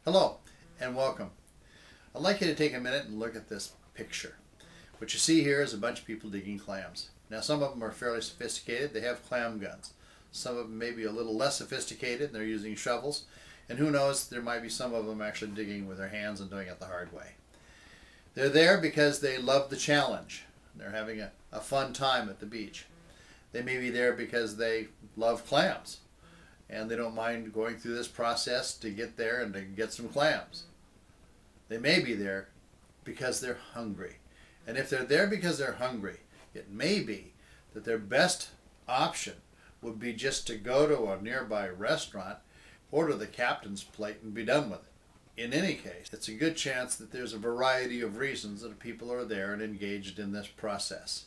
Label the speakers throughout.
Speaker 1: Hello and welcome. I'd like you to take a minute and look at this picture. What you see here is a bunch of people digging clams. Now some of them are fairly sophisticated. They have clam guns. Some of them may be a little less sophisticated and they're using shovels. And who knows, there might be some of them actually digging with their hands and doing it the hard way. They're there because they love the challenge. They're having a fun time at the beach. They may be there because they love clams and they don't mind going through this process to get there and to get some clams. They may be there because they're hungry. And if they're there because they're hungry, it may be that their best option would be just to go to a nearby restaurant, order the captain's plate, and be done with it. In any case, it's a good chance that there's a variety of reasons that people are there and engaged in this process.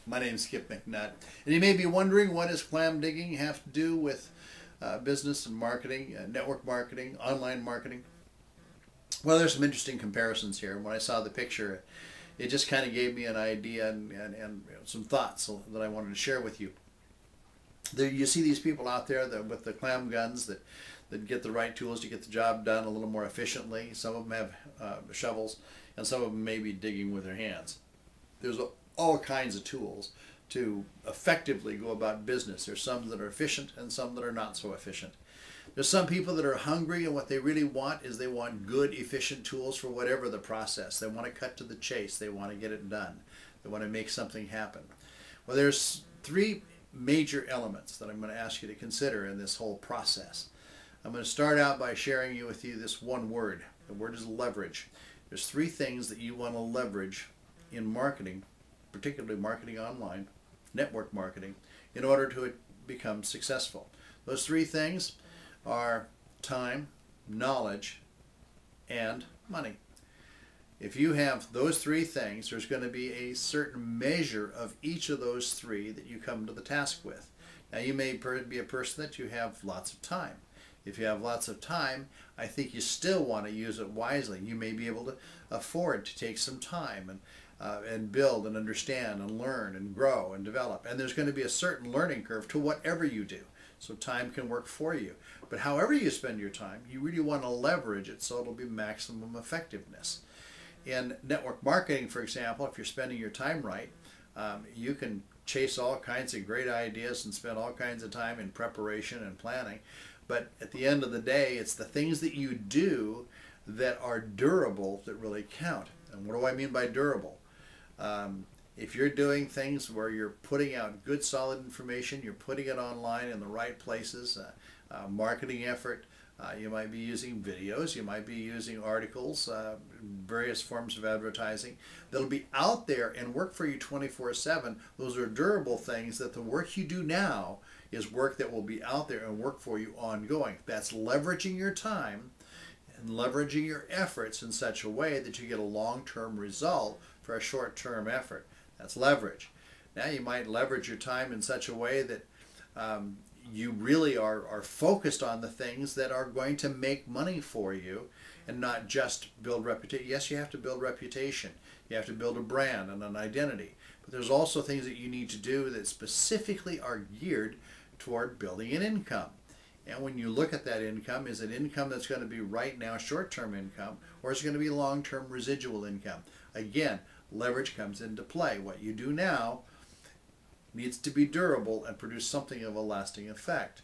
Speaker 1: My name's Skip McNutt, and you may be wondering, what does clam digging have to do with business and marketing, network marketing, online marketing? Well, there's some interesting comparisons here. When I saw the picture, it just kind of gave me an idea and some thoughts that I wanted to share with you. You see these people out there with the clam guns that get the right tools to get the job done a little more efficiently. Some of them have shovels, and some of them may be digging with their hands. There's all kinds of tools to effectively go about business. There's some that are efficient and some that are not so efficient. There's some people that are hungry, and what they really want is they want good, efficient tools for whatever the process. They want to cut to the chase. They want to get it done. They want to make something happen. Well, there's three major elements that I'm going to ask you to consider in this whole process. I'm going to start out by sharing with you this one word. The word is leverage. There's three things that you want to leverage in marketing, particularly marketing online, network marketing, in order to become successful. Those three things are time, knowledge, and money. If you have those three things, there's going to be a certain measure of each of those three that you come to the task with. Now, you may be a person that you have lots of time. If you have lots of time, I think you still want to use it wisely. You may be able to afford to take some time and build and understand and learn and grow and develop. And there's going to be a certain learning curve to whatever you do. So time can work for you. But however you spend your time, you really want to leverage it so it'll be maximum effectiveness. In network marketing, for example, if you're spending your time right, you can chase all kinds of great ideas and spend all kinds of time in preparation and planning. But at the end of the day, it's the things that you do that are durable that really count. And what do I mean by durable? If you're doing things where you're putting out good, solid information, you're putting it online in the right places, marketing effort, you might be using videos, you might be using articles, various forms of advertising that'll be out there and work for you 24/7. Those are durable things that the work you do now is work that will be out there and work for you ongoing. That's leveraging your time and leveraging your efforts in such a way that you get a long-term result for a short-term effort. That's leverage. Now you might leverage your time in such a way that you really are focused on the things that are going to make money for you and not just build reputation. Yes, you have to build reputation. You have to build a brand and an identity. But there's also things that you need to do that specifically are geared toward building an income. And when you look at that income, is it income that's going to be right now short-term income, or is it going to be long-term residual income? Again, leverage comes into play. What you do now needs to be durable and produce something of a lasting effect.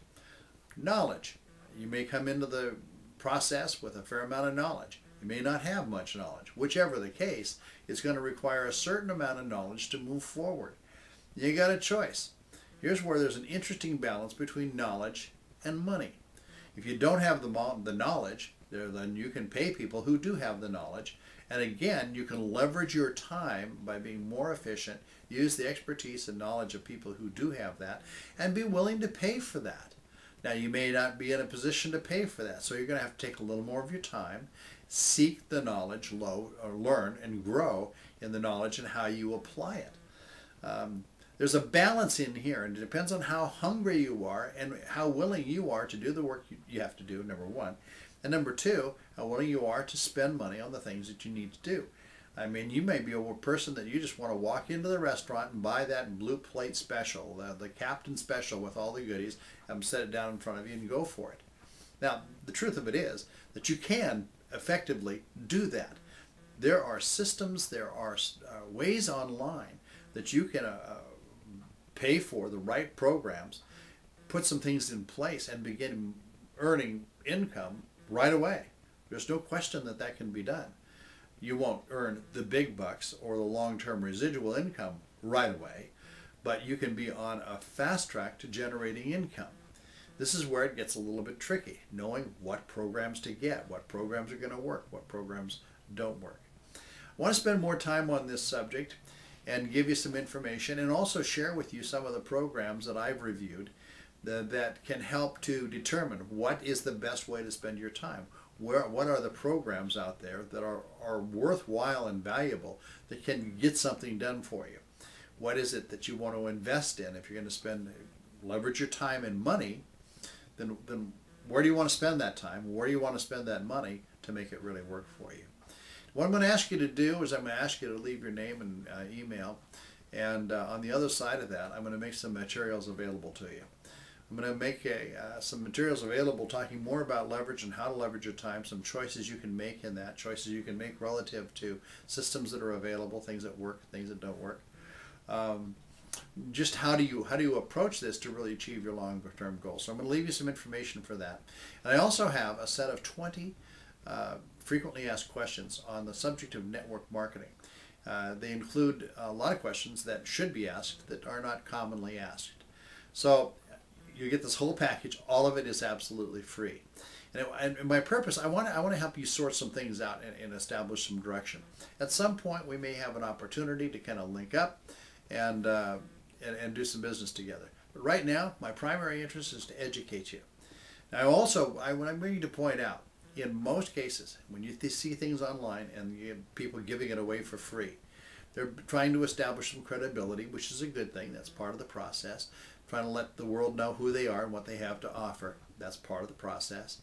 Speaker 1: Knowledge. You may come into the process with a fair amount of knowledge. You may not have much knowledge. Whichever the case, it's going to require a certain amount of knowledge to move forward. You got a choice. Here's where there's an interesting balance between knowledge and money. If you don't have the knowledge, then you can pay people who do have the knowledge. And again, you can leverage your time by being more efficient, use the expertise and knowledge of people who do have that, and be willing to pay for that. Now, you may not be in a position to pay for that, so you're going to have to take a little more of your time, seek the knowledge, learn and grow in the knowledge and how you apply it. There's a balance in here, and it depends on how hungry you are and how willing you are to do the work you have to do, number one. And number two, how willing you are to spend money on the things that you need to do. I mean, you may be a person that you just want to walk into the restaurant and buy that blue plate special, the captain special with all the goodies, and set it down in front of you and go for it. Now, the truth of it is that you can effectively do that. There are systems, there are ways online that you can pay for the right programs, put some things in place, and begin earning income right away. There's no question that that can be done. You won't earn the big bucks or the long-term residual income right away, but you can be on a fast track to generating income. This is where it gets a little bit tricky, knowing what programs to get, what programs are going to work, what programs don't work. I want to spend more time on this subject and give you some information, and also share with you some of the programs that I've reviewed that can help to determine what is the best way to spend your time. What are the programs out there that are worthwhile and valuable that can get something done for you? What is it that you want to invest in? If you're going to leverage your time and money, then where do you want to spend that time? Where do you want to spend that money to make it really work for you? What I'm going to ask you to do is I'm going to ask you to leave your name and email, and on the other side of that, I'm going to make some materials available to you. I'm going to make some materials available talking more about leverage and how to leverage your time, some choices you can make in that, choices you can make relative to systems that are available, things that work, things that don't work. Just how do you approach this to really achieve your longer-term goals. So I'm going to leave you some information for that. And I also have a set of 20 frequently asked questions on the subject of network marketing. They include a lot of questions that should be asked that are not commonly asked. So you get this whole package. All of it is absolutely free. And my purpose, I want to help you sort some things out and establish some direction. At some point, we may have an opportunity to kind of link up and do some business together. But right now, my primary interest is to educate you. Now, also, what I'm going to point out, in most cases, when you see things online and you have people giving it away for free, they're trying to establish some credibility, which is a good thing. That's part of the process. Trying to let the world know who they are and what they have to offer. That's part of the process.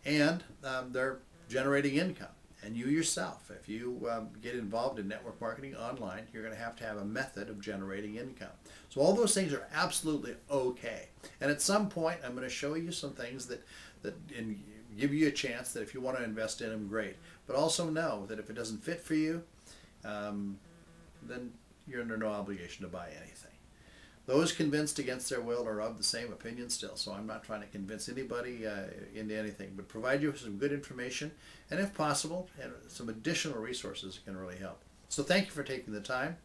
Speaker 1: And they're generating income. And you yourself, if you get involved in network marketing online, you're going to have a method of generating income. So all those things are absolutely okay. And at some point, I'm going to show you some things that give you a chance that if you want to invest in them, great. But also know that if it doesn't fit for you, then you're under no obligation to buy anything. Those convinced against their will are of the same opinion still, so I'm not trying to convince anybody into anything, but provide you with some good information, and if possible, some additional resources that can really help. So thank you for taking the time.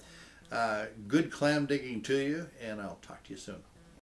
Speaker 1: Good clam digging to you, and I'll talk to you soon.